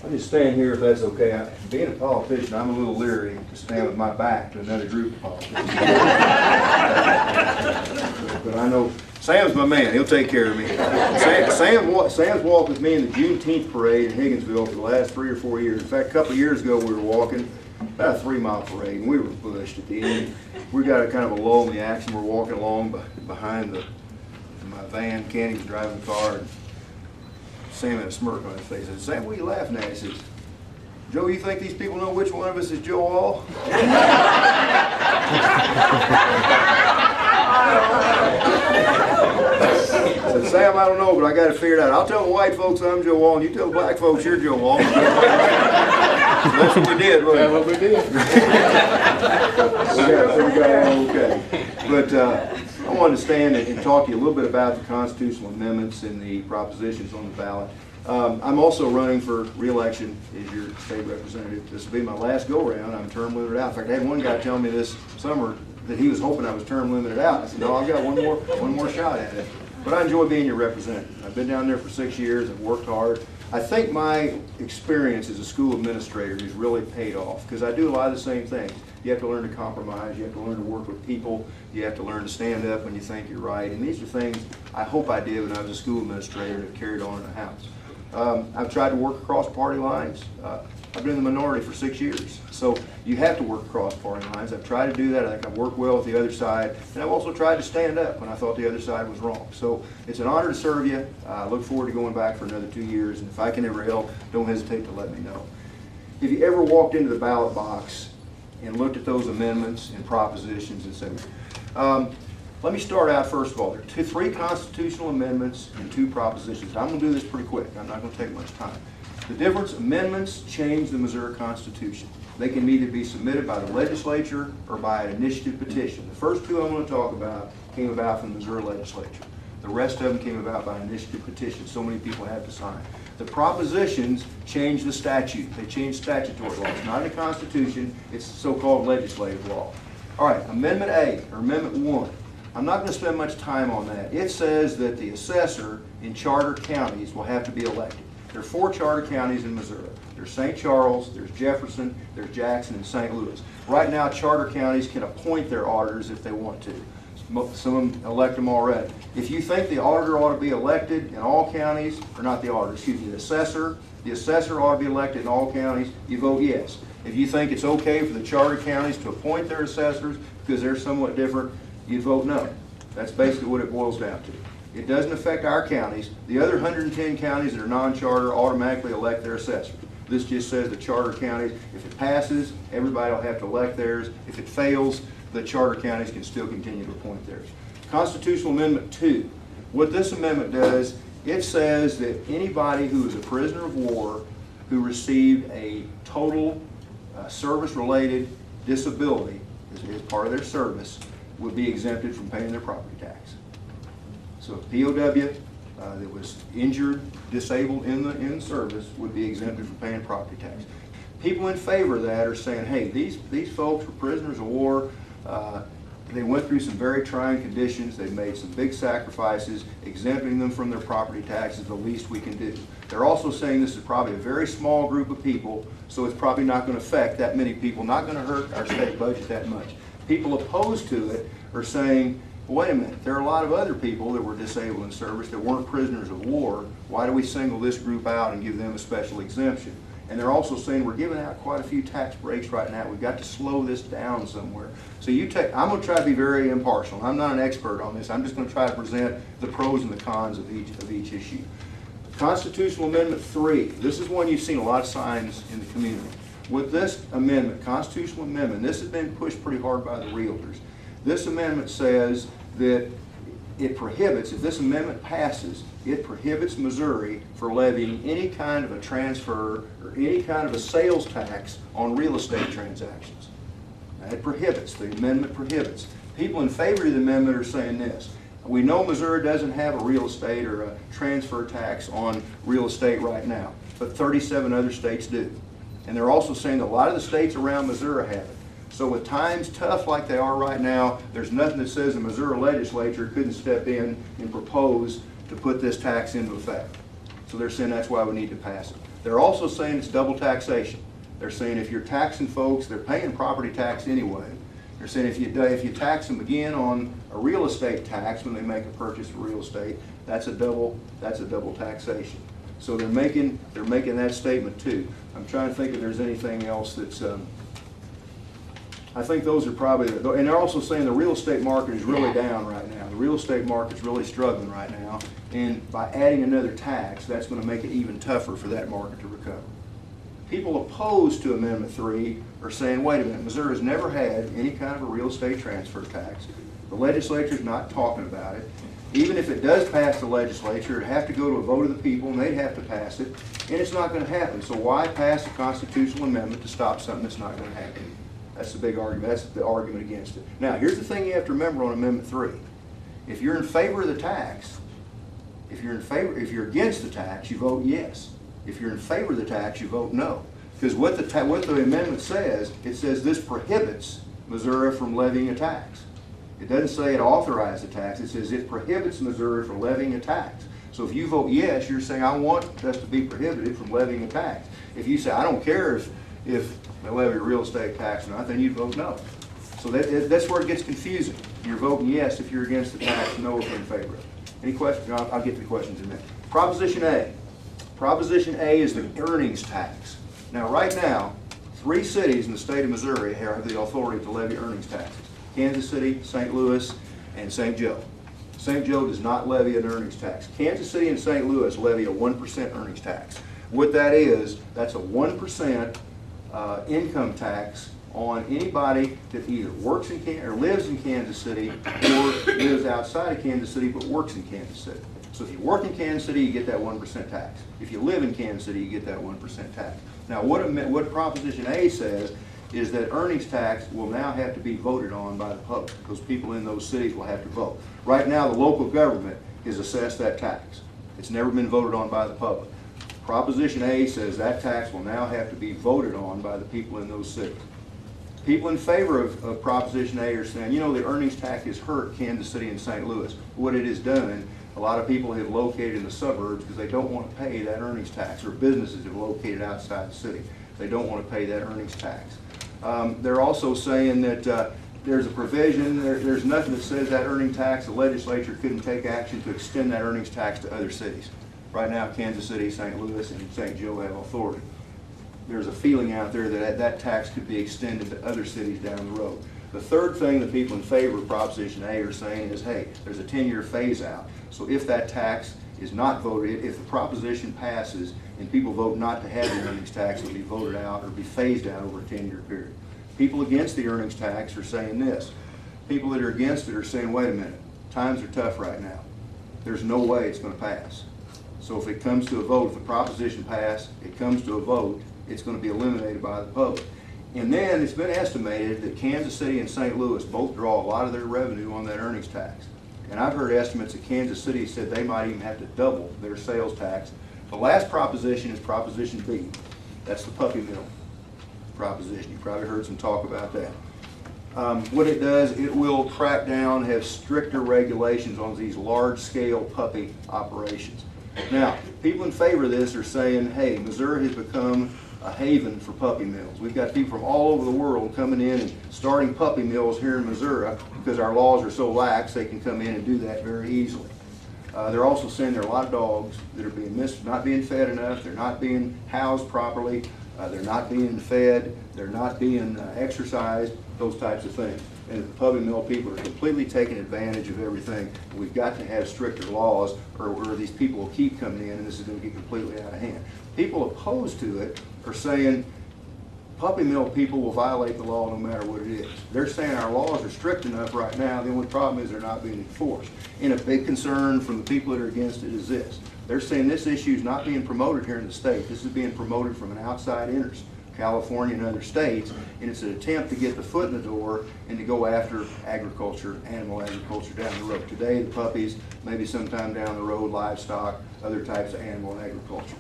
I'll just stand here if that's okay. Being a politician, I'm a little leery to stand with my back to another group of politicians. But I know Sam's my man. He'll take care of me. Sam's walked with me in the Juneteenth parade in Higginsville for the last 3 or 4 years. In fact, a couple of years ago we were walking about a 3-mile parade, and we were bushed at the end. We got a kind of a lull in the action. We're walking along behind my van. Kenny was driving the car, and Sam had a smirk on his face. I said, "Sam, what are you laughing at?" He says, "Joe, you think these people know which one of us is JoeAull?" I said, "Sam, I don't know, but I got it figured out. I'll tell the white folks I'm JoeAull, and you tell the black folks you're JoeAull." So that's what we did, wasn't it? That's what we did. we got all okay. But I wanted to stand and talk to you a little bit about the constitutional amendments and the propositions on the ballot. I'm also running for re-election as your state representative. This will be my last go-around. I'm term limited out. In fact, I had one guy tell me this summer that he was hoping I was term limited out. I said, "No, I've got one more shot at it." But I enjoy being your representative. I've been down there for 6 years. I've worked hard. I think my experience as a school administrator has really paid off because I do a lot of the same things. You have to learn to compromise. You have to learn to work with people. You have to learn to stand up when you think you're right. And these are things I hope I did when I was a school administrator and have carried on in the House. I've tried to work across party lines. I've been in the minority for 6 years. So you have to work across party lines. I've tried to do that. I think I've worked well with the other side. And I've also tried to stand up when I thought the other side was wrong. So it's an honor to serve you. I look forward to going back for another 2 years. And if I can ever help, don't hesitate to let me know. If you ever walked into the ballot box and looked at those amendments and propositions and said, let me start out first of all. There are 3 constitutional amendments and 2 propositions. I'm going to do this pretty quick. I'm not going to take much time. The difference, amendments change the Missouri Constitution. They can either be submitted by the legislature or by an initiative petition. The first 2 I'm going to talk about came about from the Missouri legislature. The rest of them came about by initiative petition. So many people have to sign. The propositions change the statute. They change statutory law. It's not in the Constitution. It's so-called legislative law. All right, Amendment A, or Amendment 1. I'm not going to spend much time on that. It says that the assessor in charter counties will have to be elected. There are 4 charter counties in Missouri. There's St. Charles, there's Jefferson, there's Jackson, and St. Louis. Right now, charter counties can appoint their auditors if they want to. Some of them elect them already. If you think the auditor ought to be elected in all counties, or not the auditor, excuse me, the assessor ought to be elected in all counties, you vote yes. If you think it's okay for the charter counties to appoint their assessors because they're somewhat different, you vote no. That's basically what it boils down to. It doesn't affect our counties. The other 110 counties that are non-charter automatically elect their assessor. This just says the charter counties, if it passes, everybody will have to elect theirs. If it fails, the charter counties can still continue to appoint theirs. Constitutional Amendment 2. What this amendment does, it says that anybody who is a prisoner of war who received a total service-related disability as part of their service would be exempted from paying their property tax. So a POW that was injured, disabled in service would be exempted from paying property tax. People in favor of that are saying, hey, these folks were prisoners of war. They went through some very trying conditions. They made some big sacrifices. Exempting them from their property tax is the least we can do. They're also saying this is probably a very small group of people, so it's probably not going to affect that many people, not going to hurt our state budget that much. People opposed to it are saying, wait a minute, there are a lot of other people that were disabled in service that weren't prisoners of war. Why do we single this group out and give them a special exemption? And they're also saying we're giving out quite a few tax breaks right now. We've got to slow this down somewhere. So I'm going to try to be very impartial. I'm not an expert on this. I'm just going to try to present the pros and the cons of each issue. Constitutional Amendment 3. This is one you've seen a lot of signs in the community. With this amendment, constitutional amendment, this has been pushed pretty hard by the realtors. This amendment says that it prohibits, if this amendment passes, it prohibits Missouri for levying any kind of a transfer or any kind of a sales tax on real estate transactions. Now, it prohibits, the amendment prohibits. People in favor of the amendment are saying this. We know Missouri doesn't have a real estate or a transfer tax on real estate right now, but 37 other states do. And they're also saying that a lot of the states around Missouri have it. So with times tough like they are right now, there's nothing that says the Missouri legislature couldn't step in and propose to put this tax into effect. So they're saying that's why we need to pass it. They're also saying it's double taxation. They're saying if you're taxing folks, they're paying property tax anyway. They're saying if you tax them again on a real estate tax when they make a purchase of real estate, that's a double taxation. So they're making that statement too. I'm trying to think if there's anything else that's. I think those are probably, and they're also saying the real estate market is really down right now. The real estate market's really struggling right now, and by adding another tax, that's going to make it even tougher for that market to recover. People opposed to Amendment 3 are saying, wait a minute, Missouri has never had any kind of a real estate transfer tax. The legislature's not talking about it. Even if it does pass the legislature, it'd have to go to a vote of the people, and they'd have to pass it, and it's not going to happen. So why pass a constitutional amendment to stop something that's not going to happen? That's the big argument. That's the argument against it. Now, here's the thing you have to remember on Amendment 3. If you're in favor of the tax, if you're against the tax, you vote yes. If you're in favor of the tax, you vote no. Because what the amendment says, it says this prohibits Missouri from levying a tax. It doesn't say it authorizes a tax. It says it prohibits Missouri from levying a tax. So if you vote yes, you're saying I want us to be prohibited from levying a tax. If you say I don't care if they levy a real estate tax or not, then you vote no. So that's where it gets confusing. You're voting yes if you're against the tax, no if you're in favor of it. Any questions? I'll get to the questions in a minute. Proposition A. Proposition A is the earnings tax. Now, right now, 3 cities in the state of Missouri have the authority to levy earnings taxes. Kansas City, St. Louis, and St. Joe. St. Joe does not levy an earnings tax. Kansas City and St. Louis levy a 1% earnings tax. What that is, that's a 1% income tax on anybody that either works in or lives in Kansas City or lives outside of Kansas City but works in Kansas City. So if you work in Kansas City, you get that 1% tax. If you live in Kansas City, you get that 1% tax. Now, what Proposition A says is that earnings tax will now have to be voted on by the public. Those people in those cities will have to vote. Right now, the local government is assessed that tax. It's never been voted on by the public. Proposition A says that tax will now have to be voted on by the people in those cities. People in favor of Proposition A are saying, you know, the earnings tax has hurt Kansas City and St. Louis. What it has done, a lot of people have located in the suburbs because they don't want to pay that earnings tax, or businesses have located outside the city. They don't want to pay that earnings tax. They're also saying that there's a provision, there's nothing that says that earnings tax, the legislature couldn't take action to extend that earnings tax to other cities. Right now, Kansas City, St. Louis, and St. Joe have authority. There's a feeling out there that that tax could be extended to other cities down the road. The third thing the people in favor of Proposition A are saying is, hey, there's a 10-year phase out. So if that tax is not voted, if the proposition passes and people vote not to have the earnings tax, it'll be voted out or be phased out over a 10-year period. People against the earnings tax are saying this. People that are against it are saying, wait a minute, times are tough right now. There's no way it's going to pass. So if it comes to a vote, if the proposition passes, it comes to a vote, it's going to be eliminated by the public. And then it's been estimated that Kansas City and St. Louis both draw a lot of their revenue on that earnings tax. And I've heard estimates that Kansas City said they might even have to double their sales tax. The last proposition is Proposition B. That's the puppy mill proposition. You probably heard some talk about that. What it does, it will crack down, have stricter regulations on these large-scale puppy operations. Now, people in favor of this are saying, hey, Missouri has become a haven for puppy mills. We've got people from all over the world coming in and starting puppy mills here in Missouri because our laws are so lax they can come in and do that very easily. They're also saying there are a lot of dogs that are being not being fed enough, they're not being housed properly, they're not being fed, they're not being exercised, those types of things. And the puppy mill people are completely taking advantage of everything. We've got to have stricter laws or these people will keep coming in and this is going to get completely out of hand. People opposed to it are saying puppy mill people will violate the law no matter what it is. They're saying our laws are strict enough right now, the only problem is they're not being enforced. And a big concern from the people that are against it is this. They're saying this issue is not being promoted here in the state. This is being promoted from an outside interest, California and other states, and it's an attempt to get the foot in the door and to go after agriculture, animal agriculture down the road. Today, the puppies, maybe sometime down the road, livestock, other types of animal agriculture.